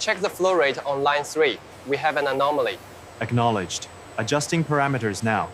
Check the flow rate on line 3. We have an anomaly. Acknowledged. Adjusting parameters now.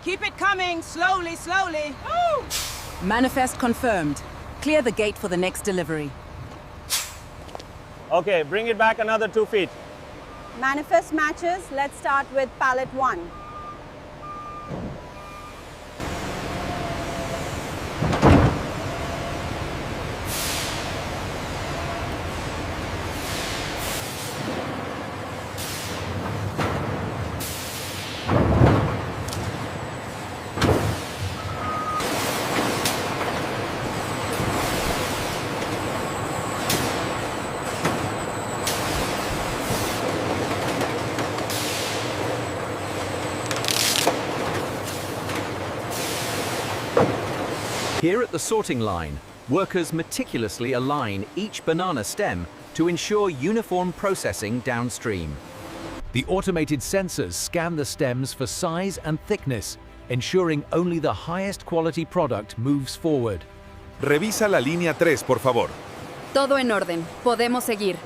Keep it coming, slowly, slowly. Woo! Manifest confirmed. Clear the gate for the next delivery. Okay, bring it back another 2 feet. Manifest matches. Let's start with pallet 1. Here at the sorting line, workers meticulously align each banana stem to ensure uniform processing downstream. The automated sensors scan the stems for size and thickness, ensuring only the highest quality product moves forward. Revisa la línea 3, por favor. Todo en orden. Podemos seguir.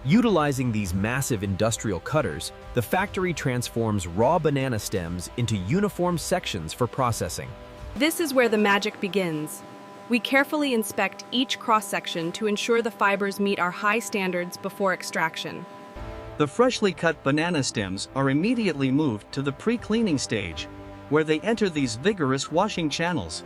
Utilizing these massive industrial cutters, the factory transforms raw banana stems into uniform sections for processing. This is where the magic begins. We carefully inspect each cross-section to ensure the fibers meet our high standards before extraction. The freshly cut banana stems are immediately moved to the pre-cleaning stage, where they enter these vigorous washing channels.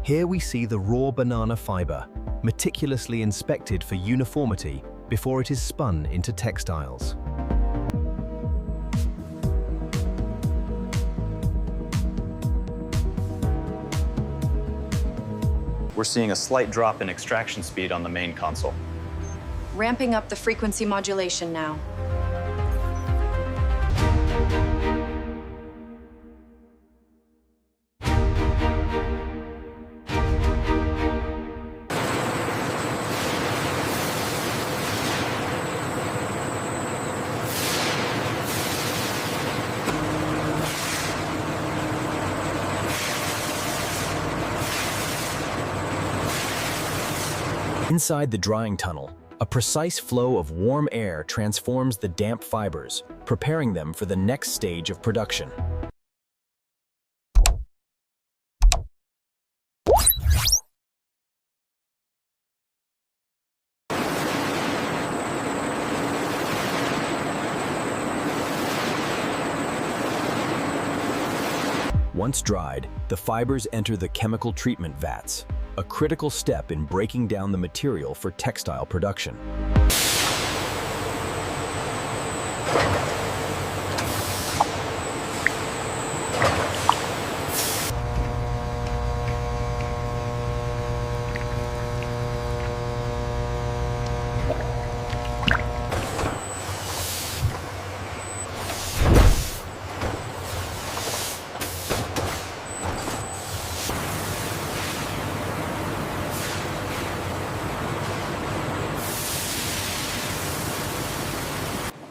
Here we see the raw banana fiber, meticulously inspected for uniformity before it is spun into textiles. We're seeing a slight drop in extraction speed on the main console. Ramping up the frequency modulation now. Inside the drying tunnel, a precise flow of warm air transforms the damp fibers, preparing them for the next stage of production. Once dried, the fibers enter the chemical treatment vats, a critical step in breaking down the material for textile production.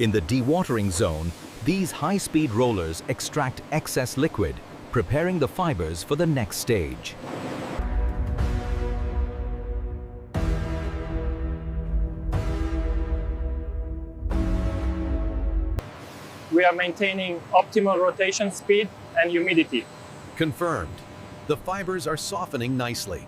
In the dewatering zone, these high-speed rollers extract excess liquid, preparing the fibers for the next stage. We are maintaining optimal rotation speed and humidity. Confirmed. The fibers are softening nicely.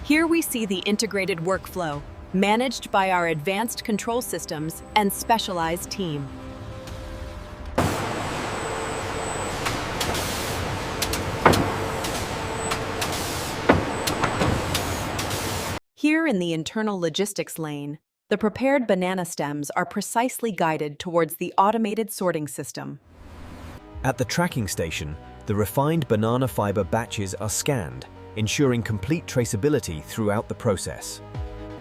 Here we see the integrated workflow, managed by our advanced control systems and specialized team. Here in the internal logistics lane, the prepared banana stems are precisely guided towards the automated sorting system. At the tracking station, the refined banana fiber batches are scanned, ensuring complete traceability throughout the process.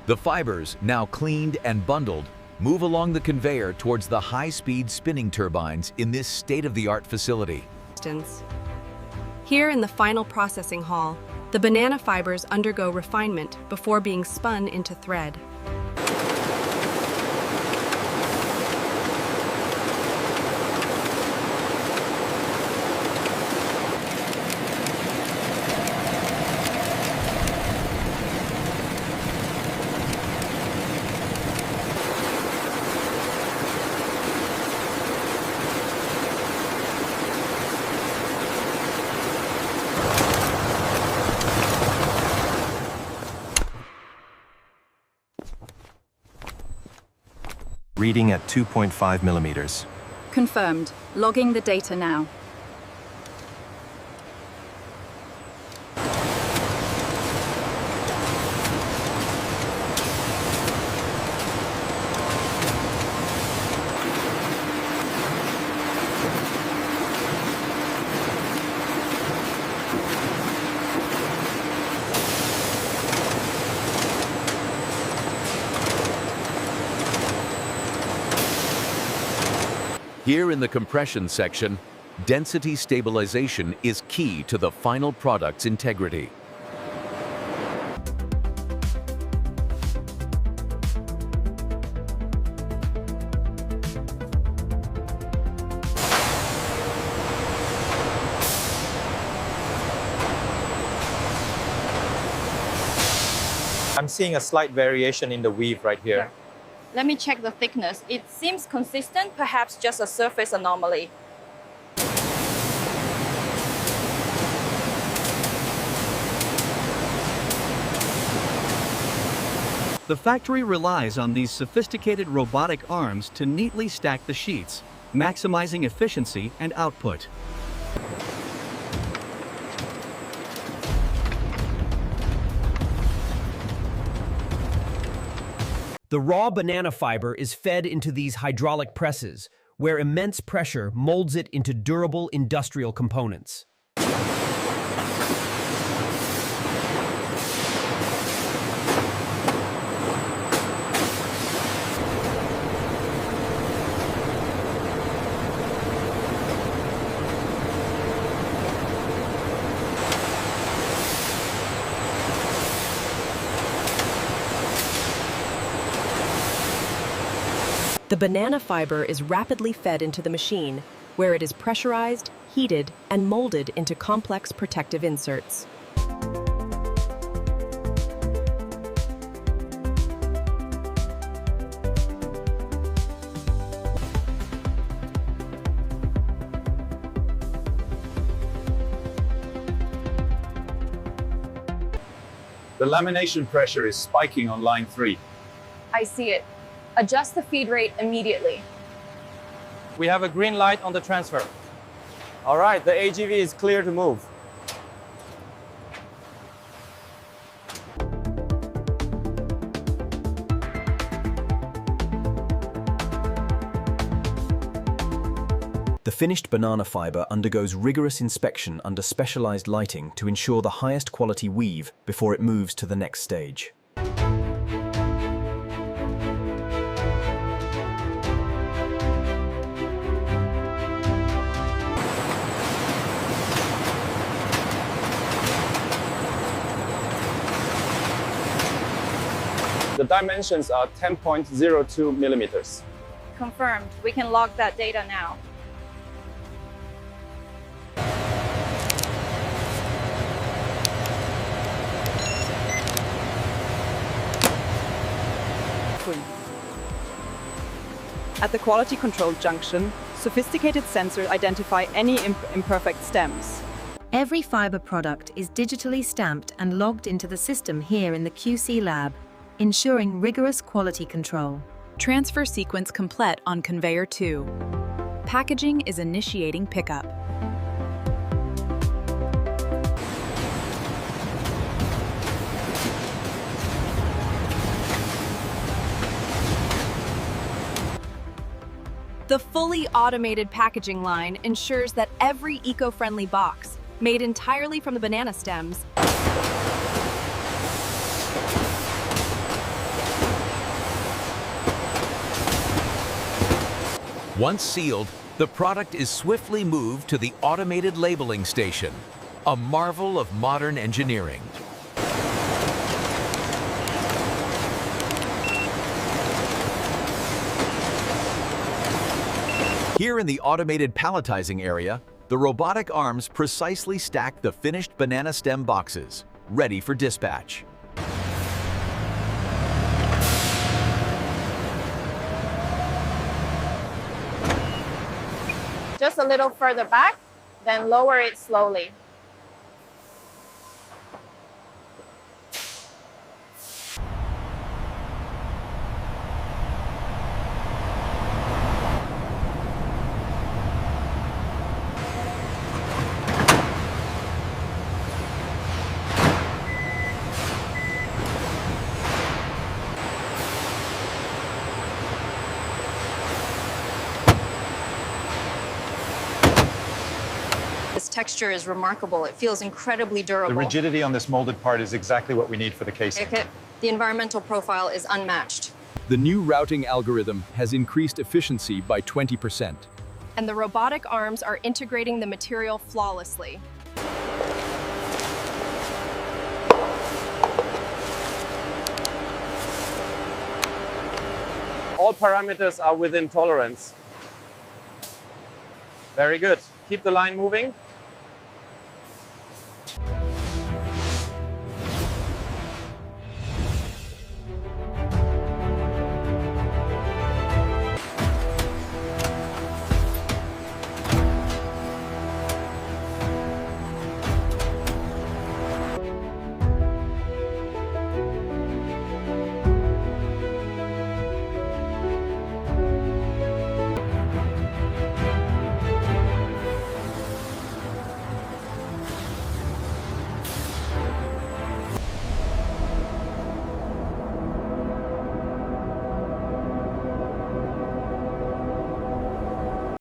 The fibers, now cleaned and bundled, move along the conveyor towards the high-speed spinning turbines in this state-of-the-art facility. Here in the final processing hall, the banana fibers undergo refinement before being spun into thread. Reading at 2.5 millimeters. Confirmed. Logging the data now. Here in the compression section, density stabilization is key to the final product's integrity. I'm seeing a slight variation in the weave right here. Yeah. Let me check the thickness. It seems consistent, perhaps just a surface anomaly. The factory relies on these sophisticated robotic arms to neatly stack the sheets, maximizing efficiency and output. The raw banana fiber is fed into these hydraulic presses, where immense pressure molds it into durable industrial components. The banana fiber is rapidly fed into the machine, where it is pressurized, heated, and molded into complex protective inserts. The lamination pressure is spiking on line 3. I see it. Adjust the feed rate immediately. We have a green light on the transfer. All right, the AGV is clear to move. The finished banana fiber undergoes rigorous inspection under specialized lighting to ensure the highest quality weave before it moves to the next stage. The dimensions are 10.02 millimeters. Confirmed. We can log that data now. At the quality control junction, sophisticated sensors identify any imperfect stems. Every fiber product is digitally stamped and logged into the system here in the QC lab, ensuring rigorous quality control. Transfer sequence complete on conveyor 2. Packaging is initiating pickup. The fully automated packaging line ensures that every eco-friendly box, made entirely from the banana stems, Once sealed, the product is swiftly moved to the automated labeling station, a marvel of modern engineering. Here in the automated palletizing area, the robotic arms precisely stack the finished banana stem boxes, ready for dispatch. Just a little further back, then lower it slowly. This texture is remarkable. It feels incredibly durable. The rigidity on this molded part is exactly what we need for the casing. The environmental profile is unmatched. The new routing algorithm has increased efficiency by 20%. And the robotic arms are integrating the material flawlessly. All parameters are within tolerance. Very good. Keep the line moving.